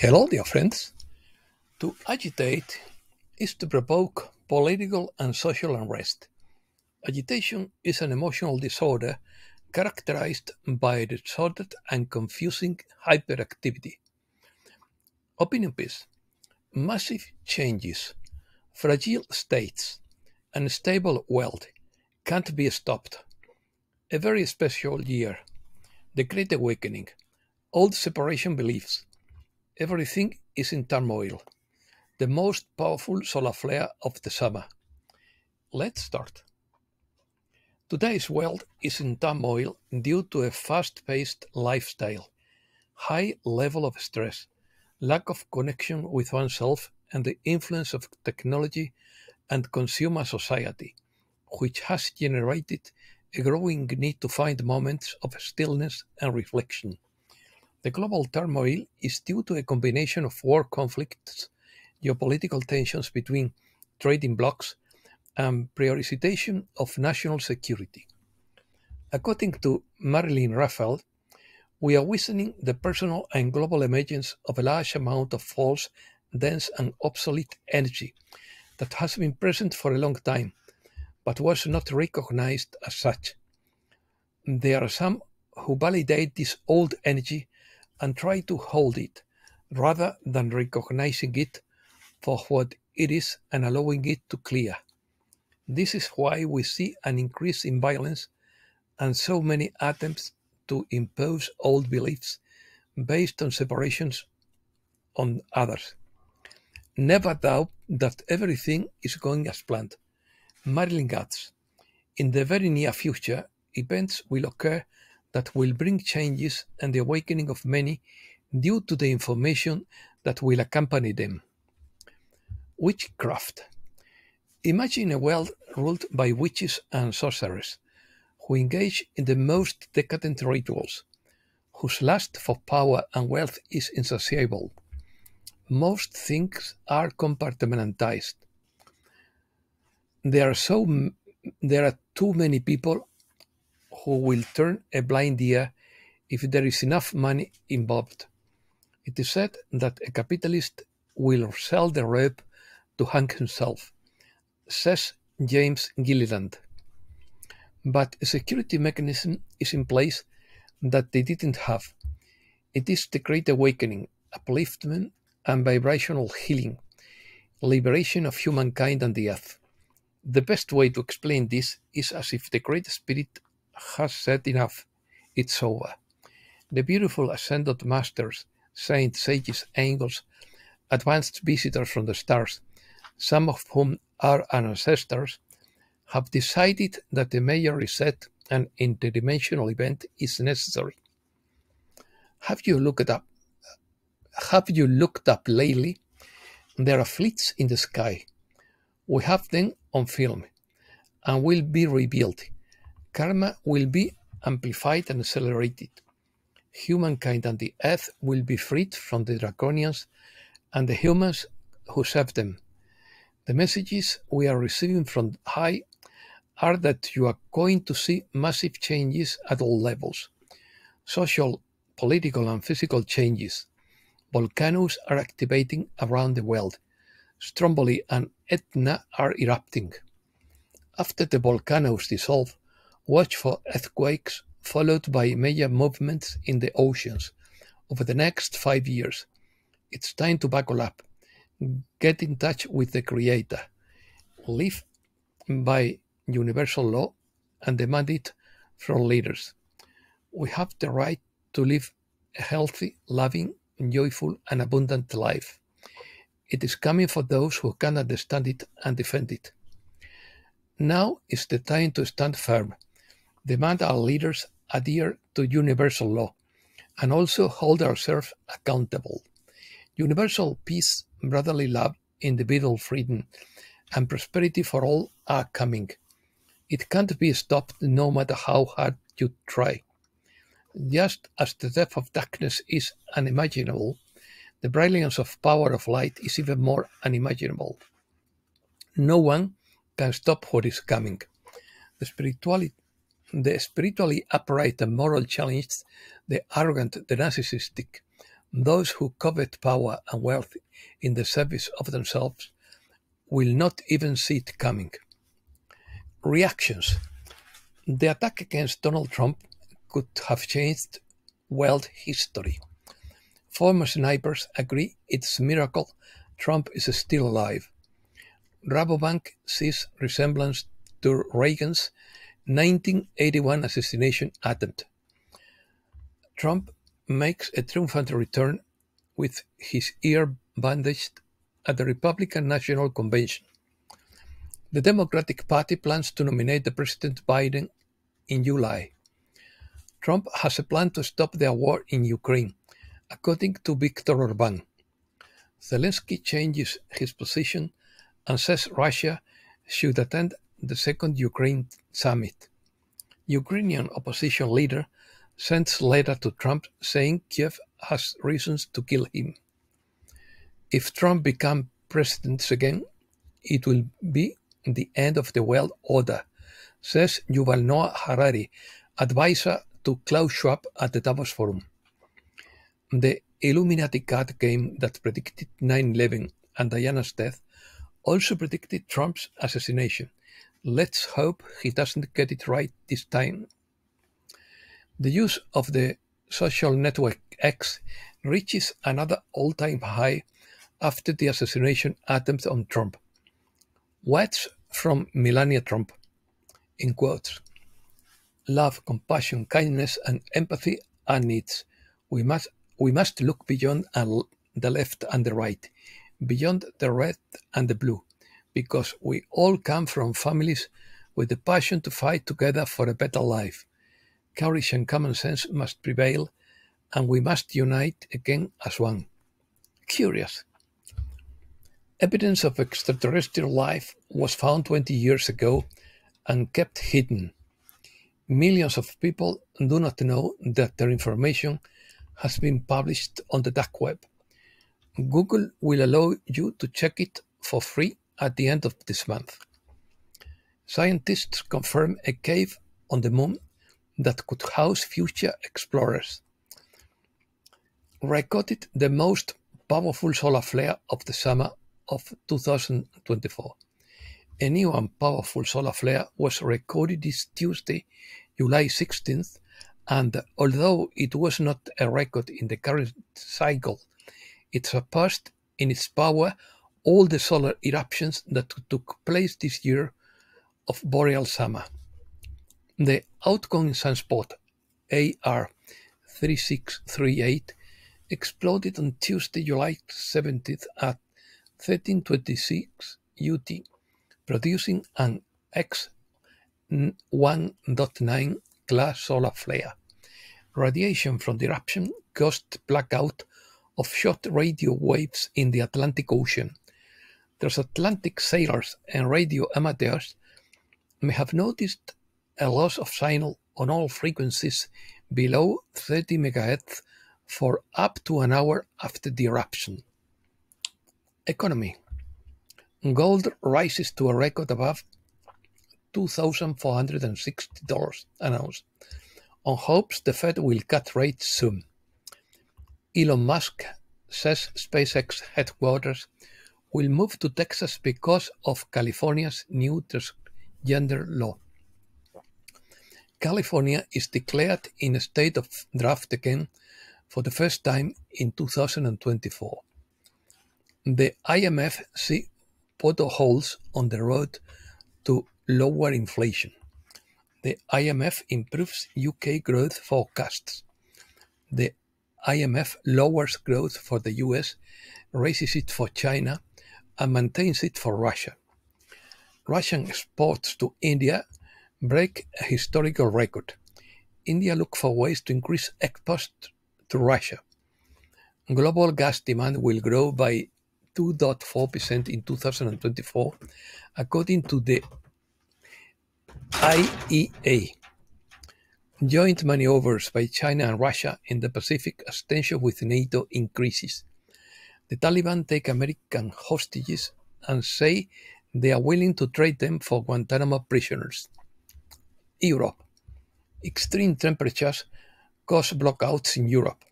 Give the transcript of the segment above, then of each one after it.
Hello, dear friends. To agitate is to provoke political and social unrest. Agitation is an emotional disorder characterized by disordered and confusing hyperactivity. Opinion piece. Massive changes, fragile states, and stable wealth can't be stopped. A very special year. The Great Awakening. Old separation beliefs. Everything is in turmoil. The most powerful solar flare of the summer. Let's start. Today's world is in turmoil due to a fast-paced lifestyle, high level of stress, lack of connection with oneself, and the influence of technology and consumer society, which has generated a growing need to find moments of stillness and reflection. The global turmoil is due to a combination of war conflicts, geopolitical tensions between trading blocs, and prioritization of national security. According to Marilyn Raphael, we are witnessing the personal and global emergence of a large amount of false, dense, and obsolete energy that has been present for a long time, but was not recognized as such. There are some who validate this old energy and try to hold it, rather than recognizing it for what it is and allowing it to clear. This is why we see an increase in violence and so many attempts to impose old beliefs based on separations on others. Never doubt that everything is going as planned. Marilyn adds, in the very near future, events will occur that will bring changes and the awakening of many due to the information that will accompany them. Witchcraft. Imagine a world ruled by witches and sorcerers, who engage in the most decadent rituals, whose lust for power and wealth is insatiable. Most things are compartmentalized. There are too many people who will turn a blind ear if there is enough money involved. It is said that a capitalist will sell the rope to hang himself, says James Gilliland. But a security mechanism is in place that they didn't have. It is the Great Awakening, upliftment and vibrational healing, liberation of humankind and the earth. The best way to explain this is as if the Great Spirit has said enough, it's over. The beautiful ascended masters, saints, sages, angels, advanced visitors from the stars, some of whom are our ancestors, have decided that a major reset and interdimensional event is necessary. Have you looked up? Have you looked up lately? There are fleets in the sky. We have them on film and will be revealed. Karma will be amplified and accelerated. Humankind and the earth will be freed from the draconians and the humans who serve them. The messages we are receiving from high are that you are going to see massive changes at all levels. Social, political, and physical changes. Volcanoes are activating around the world. Stromboli and Etna are erupting. After the volcanoes dissolve, watch for earthquakes followed by major movements in the oceans over the next 5 years. It's time to buckle up. Get in touch with the Creator. Live by universal law and demand it from leaders. We have the right to live a healthy, loving, joyful, and abundant life. It is coming for those who can understand it and defend it. Now is the time to stand firm. Demand our leaders adhere to universal law and also hold ourselves accountable. Universal peace, brotherly love, individual freedom, and prosperity for all are coming. It can't be stopped no matter how hard you try. Just as the depth of darkness is unimaginable, the brilliance of power of light is even more unimaginable. No one can stop what is coming. The spiritually upright and moral challenged, the arrogant, the narcissistic, Those who covet power and wealth in the service of themselves will not even see it coming. Reactions. The attack against Donald Trump could have changed world history. Former snipers agree it's a miracle Trump is still alive. Rabobank sees resemblance to Reagan's 1981 assassination attempt. Trump makes a triumphant return with his ear bandaged at the Republican National Convention. The Democratic Party plans to nominate the President Biden in July. Trump has a plan to stop the war in Ukraine, according to Viktor Orban. Zelensky changes his position and says Russia should attend the second Ukraine summit. Ukrainian opposition leader sends letter to Trump saying Kiev has reasons to kill him. If Trump becomes president again, it will be the end of the world order, says Yuval Noah Harari, advisor to Klaus Schwab at the Davos Forum. The Illuminati card game that predicted 9/11 and Diana's death also predicted Trump's assassination. Let's hope he doesn't get it right this time. The use of the social network X reaches another all-time high after the assassination attempt on Trump. Words from Melania Trump, in quotes. Love, compassion, kindness, and empathy are needs. We must look beyond the left and the right, beyond the red and the blue, because we all come from families with the passion to fight together for a better life. Courage and common sense must prevail, and we must unite again as one. Curious. Evidence of extraterrestrial life was found 20 years ago and kept hidden. Millions of people do not know that their information has been published on the dark web. Google will allow you to check it for free at the end of this month. Scientists confirm a cave on the moon that could house future explorers. Recorded the most powerful solar flare of the summer of 2024. A new and powerful solar flare was recorded this Tuesday, July 16th, and although it was not a record in the current cycle, it surpassed in its power all the solar eruptions that took place this year of boreal summer. The outgoing sunspot AR 3638 exploded on Tuesday, July 17th at 13:26 UT, producing an X1.9 class solar flare. Radiation from the eruption caused blackout of short radio waves in the Atlantic Ocean. Transatlantic sailors and radio amateurs may have noticed a loss of signal on all frequencies below 30 MHz for up to an hour after the eruption. Economy. Gold rises to a record above $2,460 an ounce on hopes the Fed will cut rates soon. Elon Musk says SpaceX headquarters will move to Texas because of California's new transgender law. California is declared in a state of draft again for the first time in 2024. The IMF see potholes on the road to lower inflation. The IMF improves UK growth forecasts. The IMF lowers growth for the US, raises it for China, and maintains it for Russia. Russian exports to India break a historical record. India looks for ways to increase exports to Russia. Global gas demand will grow by 2.4% in 2024, according to the IEA. Joint maneuvers by China and Russia in the Pacific as tension with NATO increases. The Taliban take American hostages and say they are willing to trade them for Guantanamo prisoners. Europe. Extreme temperatures cause blackouts in Europe.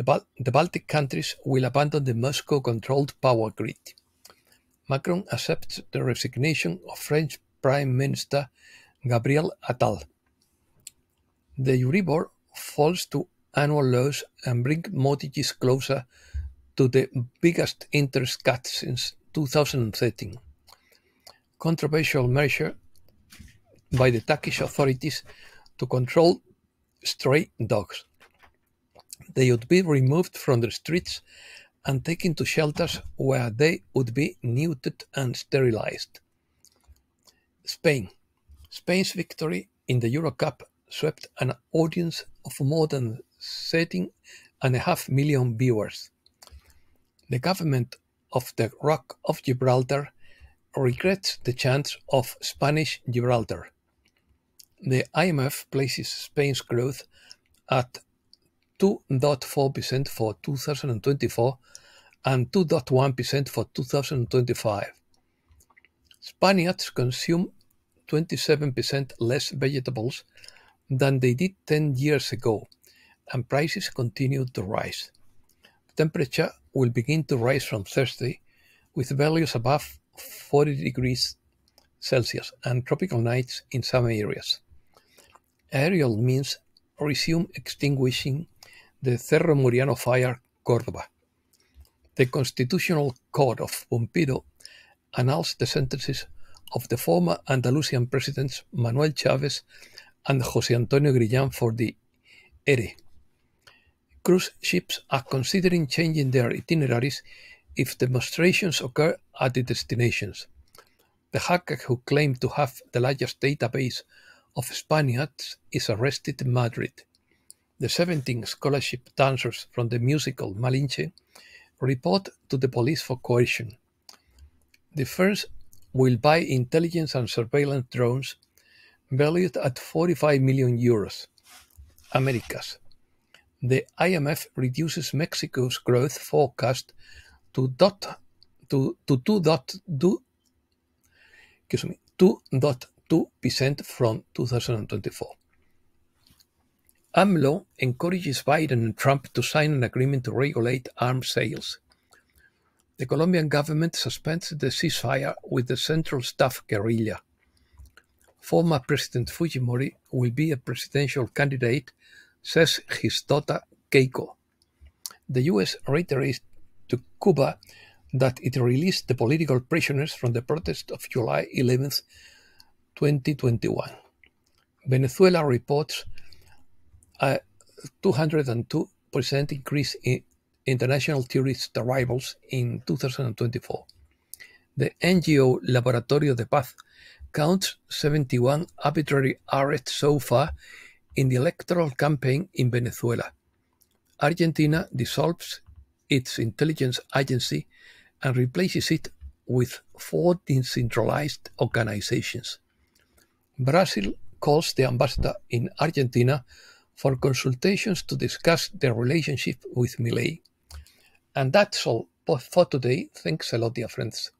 The Baltic countries will abandon the Moscow-controlled power grid. Macron accepts the resignation of French Prime Minister Gabriel Attal. The Euribor falls to annual lows and brings mortgages closer to the biggest interest cut since 2013. Controversial measure by the Turkish authorities to control stray dogs. They would be removed from the streets and taken to shelters where they would be neutered and sterilized. Spain. Spain's victory in the Euro Cup swept an audience of more than 13.5 million viewers. The government of the Rock of Gibraltar regrets the chance of Spanish Gibraltar. The IMF places Spain's growth at 2.4% for 2024 and 2.1% for 2025. Spaniards consume 27% less vegetables than they did 10 years ago, and prices continue to rise. Temperature will begin to rise from Thursday, with values above 40 degrees Celsius and tropical nights in some areas. Aerial means resume extinguishing the Cerro Muriano fire, Córdoba. The Constitutional Court of Pompidou annuls the sentences of the former Andalusian presidents Manuel Chávez and José Antonio Grillán for the ERE. Cruise ships are considering changing their itineraries if demonstrations occur at the destinations. The hacker who claimed to have the largest database of Spaniards is arrested in Madrid. The 17 scholarship dancers from the musical Malinche report to the police for coercion. The first will buy intelligence and surveillance drones valued at 45 million euros. Americas. The IMF reduces Mexico's growth forecast to 2.2% from 2024. AMLO encourages Biden and Trump to sign an agreement to regulate arms sales. The Colombian government suspends the ceasefire with the Central Staff guerrilla. Former President Fujimori will be a presidential candidate, says his daughter Keiko. The US reiterates to Cuba that it released the political prisoners from the protest of July 11, 2021. Venezuela reports a 202% increase in international tourist arrivals in 2024. The NGO Laboratorio de Paz counts 71 arbitrary arrests so far in the electoral campaign in Venezuela. Argentina dissolves its intelligence agency and replaces it with 4 decentralized organizations. Brazil calls the ambassador in Argentina for consultations to discuss their relationship with Milei. And that's all for today. Thanks a lot, dear friends.